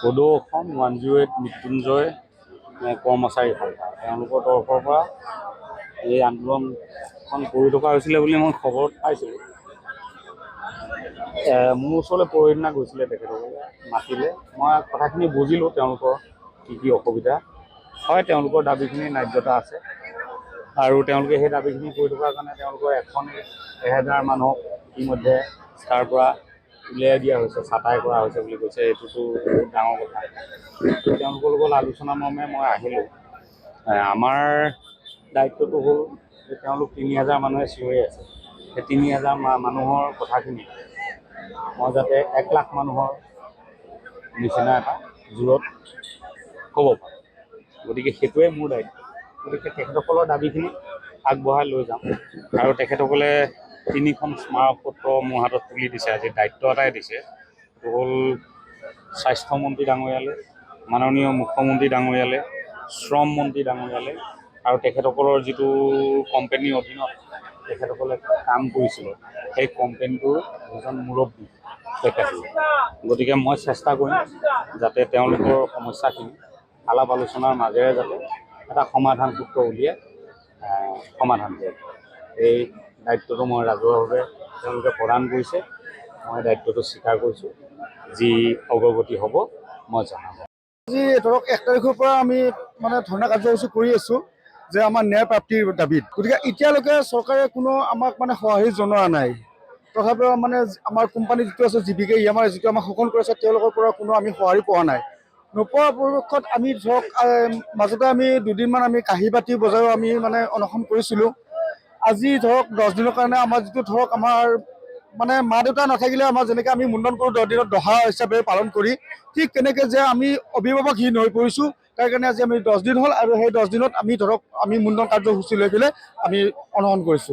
সদৌ অসম 108 মৃত্যুঞ্জয় কৰ্মচাৰী সভা তেওঁলোকৰ তৰফৰ পৰা এই আন্দোলনখন কৰি থকা হৈছিলে বুলি মই খবৰত পাইছিলোঁ। মোৰ ওচৰলৈ পৰহিদিনা গৈছিলে তেখেতসকলে, মাতিলে। মই কথাখিনি বুজিলোঁ তেওঁলোকৰ কি অসুবিধা হয়। তেওঁলোকৰ দাবীখিনি ন্যায্যতা আছে আৰু তেওঁলোকে সেই দাবীখিনি কৰি থকাৰ কাৰণে তেওঁলোকৰ 1000 মানুহক ইতিমধ্যে তাৰ পৰা উলিয়াই দিয়া হৈছে, ছাঁটাই কৰা হৈছে বুলি কৈছে। এইটোতো বহুত ডাঙৰ কথা। তেওঁলোকৰ লগত আলোচনা মৰ্মে মই আহিলোঁ। আমাৰ দায়িত্বটো হ'ল যে তেওঁলোক 3000 মানুহে চিঞৰি আছে। সেই 3000 মানুহৰ কথাখিনি মই যাতে 1 লাখ মানুহৰ নিচিনা এটা জোৰত ক'ব পাৰোঁ। গতিকে সেইটোৱে মোৰ দায়িত্ব। গতিকে তেখেতসকলৰ দাবীখিনি আগবঢ়াই লৈ যাম আৰু তেখেতসকলে 3খন স্মাৰকপত্ৰ মোৰ হাতত তুলি দিছে। আজি দায়িত্ব এটাই দিছে, সেইটো হ'ল স্বাস্থ্যমন্ত্ৰী ডাঙৰীয়ালৈ, মাননীয় মুখ্যমন্ত্ৰী ডাঙৰীয়ালৈ, শ্ৰম মন্ত্ৰী ডাঙৰীয়ালৈ আৰু তেখেতসকলৰ যিটো কোম্পানীৰ অধীনত তেখেতসকলে কাম কৰিছিল সেই কোম্পানীটোৰ দুজন মুৰব্বী তেখেতসকল। গতিকে মই চেষ্টা কৰিম যাতে তেওঁলোকৰ সমস্যাখিনি আলাপ আলোচনাৰ মাজেৰে যাতে এটা সমাধান সূত্ৰ উলিয়াই সমাধান কৰে। এই দায়িত্বটো মই ৰাজহুৱাভাৱে তেওঁলোকে প্ৰদান কৰিছে। মই দায়িত্বটো স্বীকাৰ কৰিছোঁ। যি অগ্ৰগতি হ'ব মই জনাম। আজি ধৰক 1 তাৰিখৰ পৰা আমি ধৰ্ণা কাৰ্যসূচী কৰি আছোঁ যে আমাৰ ন্যায় প্ৰাপ্তিৰ দাবীত। গতিকে এতিয়ালৈকে চৰকাৰে কোনো আমাক সঁহাৰি জনোৱা নাই। তথাপিও আমাৰ কোম্পানী যিটো আছে জীৱিকা আমাৰ যিটো আমাক শোষণ কৰি আছে, তেওঁলোকৰ পৰা কোনো আমি সঁহাৰি পোৱা নাই। নোপোৱাৰ পৰিপ্ৰেক্ষিত আমি ধৰক মাজতে আমি 2 দিনমান আমি কাঁহী বাতি বজাইও আমি অনশন কৰিছিলোঁ। আজি ধৰক 10 দিনৰ কাৰণে আমাৰ যিটো ধৰক আমাৰ মা দেউতা নাথাকিলে আমাৰ যেনেকৈ আমি মুণ্ডন কৰোঁ 10 দিনত দহা হিচাপে পালন কৰি, ঠিক তেনেকৈ যে আমি অভিভাৱকহীন হৈ পৰিছোঁ। তাৰ কাৰণে আজি আমি 10 দিন হ'ল আৰু সেই 10 দিনত আমি মুণ্ডন কাৰ্যসূচী লৈ পেলাই আমি অনশন কৰিছোঁ।